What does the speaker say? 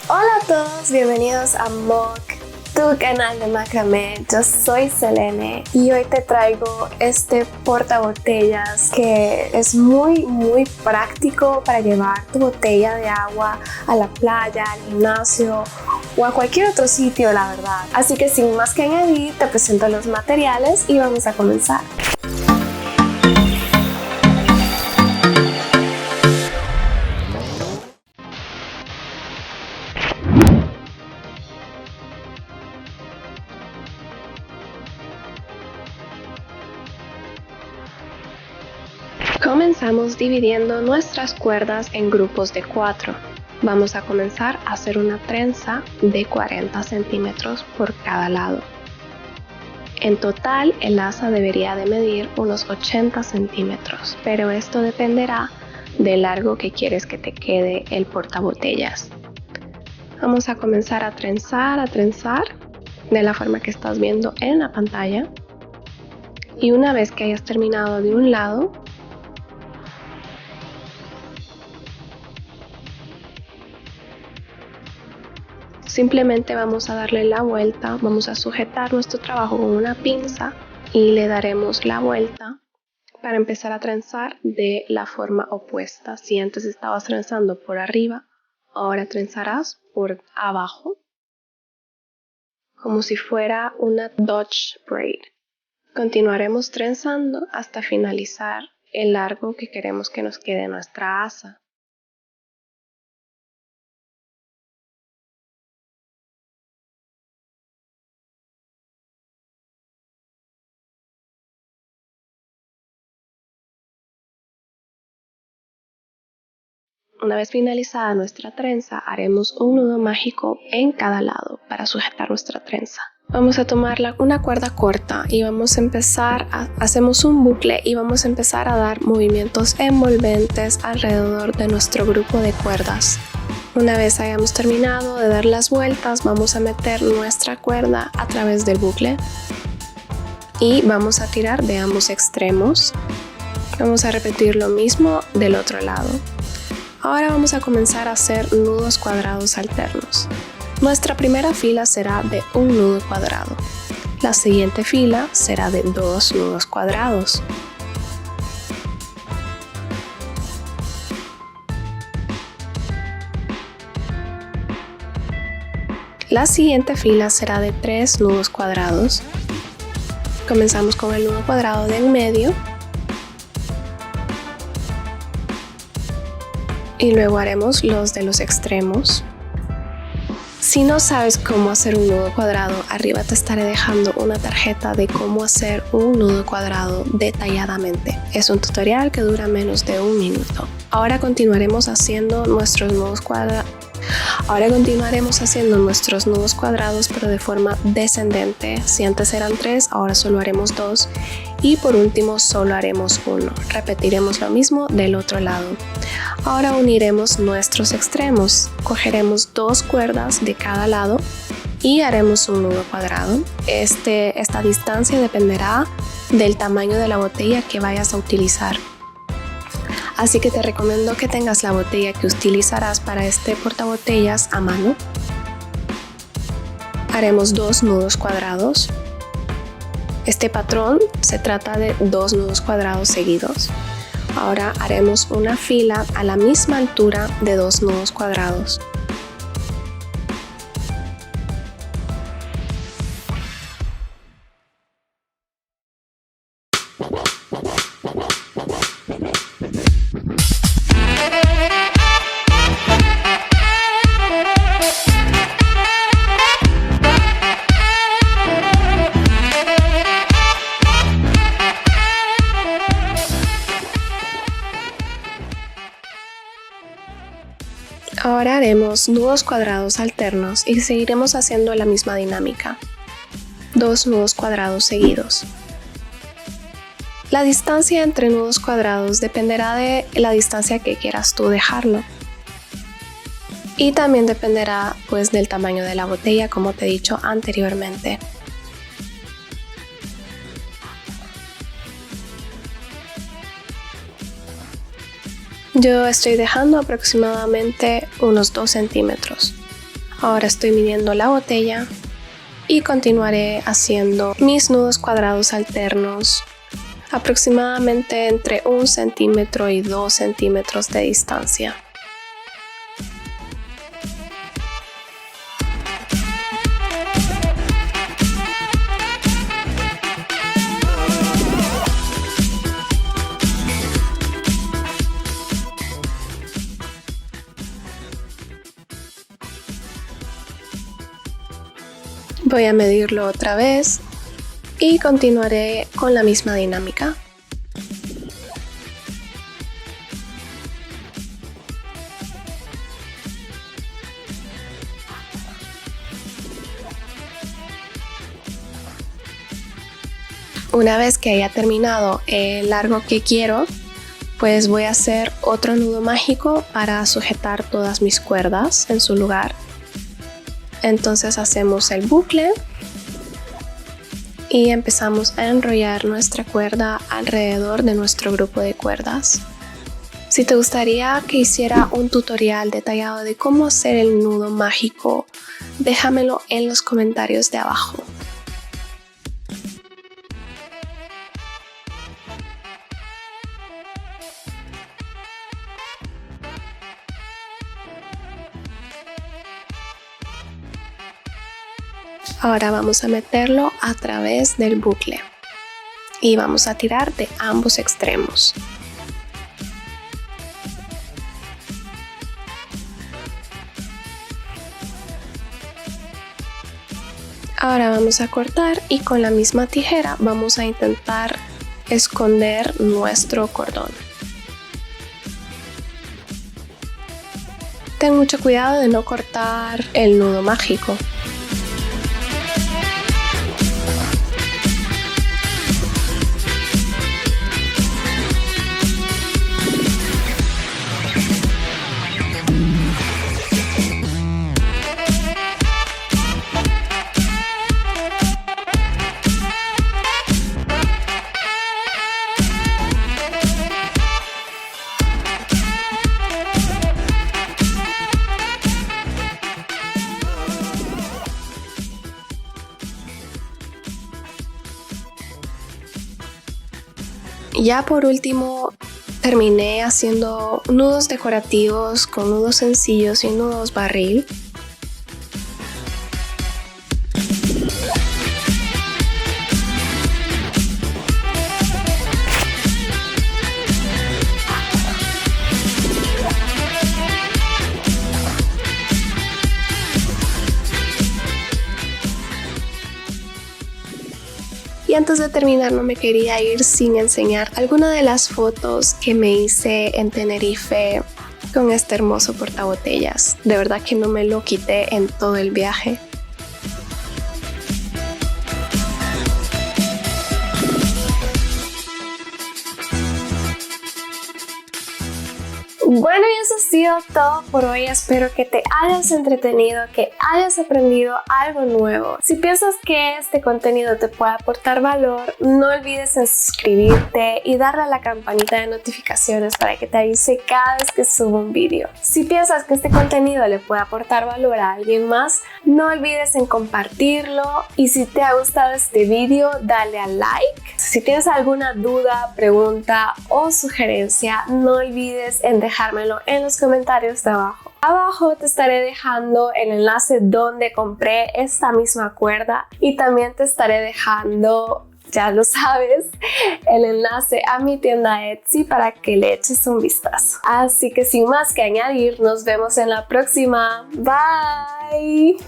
Hola a todos, bienvenidos a MOC, tu canal de macramé. Yo soy Selene y hoy te traigo este portabotellas que es muy práctico para llevar tu botella de agua a la playa, al gimnasio o a cualquier otro sitio, la verdad. Así que sin más que añadir, te presento los materiales y vamos a comenzar. Comenzamos dividiendo nuestras cuerdas en grupos de 4. Vamos a comenzar a hacer una trenza de 40 centímetros por cada lado. En total, el asa debería de medir unos 80 centímetros, pero esto dependerá del largo que quieres que te quede el portabotellas. Vamos a comenzar a trenzar de la forma que estás viendo en la pantalla. Y una vez que hayas terminado de un lado, simplemente vamos a darle la vuelta, vamos a sujetar nuestro trabajo con una pinza y le daremos la vuelta para empezar a trenzar de la forma opuesta. Si antes estabas trenzando por arriba, ahora trenzarás por abajo, como si fuera una Dutch braid. Continuaremos trenzando hasta finalizar el largo que queremos que nos quede nuestra asa. Una vez finalizada nuestra trenza, haremos un nudo mágico en cada lado para sujetar nuestra trenza. Vamos a tomar una cuerda corta y vamos a empezar, hacemos un bucle y vamos a empezar a dar movimientos envolventes alrededor de nuestro grupo de cuerdas. Una vez hayamos terminado de dar las vueltas, vamos a meter nuestra cuerda a través del bucle y vamos a tirar de ambos extremos. Vamos a repetir lo mismo del otro lado. Ahora vamos a comenzar a hacer nudos cuadrados alternos. Nuestra primera fila será de un nudo cuadrado. La siguiente fila será de 2 nudos cuadrados. La siguiente fila será de 3 nudos cuadrados. Comenzamos con el nudo cuadrado de en medio. Y luego haremos los de los extremos. Si no sabes cómo hacer un nudo cuadrado, arriba te estaré dejando una tarjeta de cómo hacer un nudo cuadrado detalladamente. Es un tutorial que dura menos de 1 minuto. Ahora continuaremos haciendo nuestros nudos cuadrados. Pero de forma descendente. Si antes eran 3, ahora solo haremos 2 y por último solo haremos 1. Repetiremos lo mismo del otro lado. Ahora uniremos nuestros extremos. Cogeremos 2 cuerdas de cada lado y haremos un nudo cuadrado. Esta distancia dependerá del tamaño de la botella que vayas a utilizar. Así que te recomiendo que tengas la botella que utilizarás para este portabotellas a mano. Haremos 2 nudos cuadrados. Este patrón se trata de 2 nudos cuadrados seguidos. Ahora haremos una fila a la misma altura de 2 nudos cuadrados. Ahora haremos nudos cuadrados alternos y seguiremos haciendo la misma dinámica. 2 nudos cuadrados seguidos. La distancia entre nudos cuadrados dependerá de la distancia que quieras tú dejarlo. Y también dependerá pues del tamaño de la botella, como te he dicho anteriormente. Yo estoy dejando aproximadamente unos 2 centímetros. Ahora estoy midiendo la botella y continuaré haciendo mis nudos cuadrados alternos aproximadamente entre 1 centímetro y 2 centímetros de distancia. Voy a medirlo otra vez y continuaré con la misma dinámica. Una vez que haya terminado el largo que quiero, pues voy a hacer otro nudo mágico para sujetar todas mis cuerdas en su lugar. Entonces hacemos el bucle y empezamos a enrollar nuestra cuerda alrededor de nuestro grupo de cuerdas. Si te gustaría que hiciera un tutorial detallado de cómo hacer el nudo mágico, déjamelo en los comentarios de abajo. Ahora vamos a meterlo a través del bucle y vamos a tirar de ambos extremos. Ahora vamos a cortar y con la misma tijera vamos a intentar esconder nuestro cordón. Ten mucho cuidado de no cortar el nudo mágico. Ya por último terminé haciendo nudos decorativos con nudos sencillos y nudos barril. Y antes de terminar no me quería ir sin enseñar alguna de las fotos que me hice en Tenerife con este hermoso portabotellas. De verdad que no me lo quité en todo el viaje. Bueno, y eso ha sido todo por hoy. Espero que te hayas entretenido, que hayas aprendido algo nuevo. Si piensas que este contenido te puede aportar valor, no olvides en suscribirte y darle a la campanita de notificaciones para que te avise cada vez que subo un vídeo. Si piensas que este contenido le puede aportar valor a alguien más, no olvides en compartirlo. Y si te ha gustado este vídeo, dale a like. Si tienes alguna duda, pregunta o sugerencia, no olvides en dejármelo en los comentarios de abajo. Abajo te estaré dejando el enlace donde compré esta misma cuerda y también te estaré dejando, ya lo sabes, el enlace a mi tienda Etsy para que le eches un vistazo. Así que sin más que añadir, nos vemos en la próxima. Bye.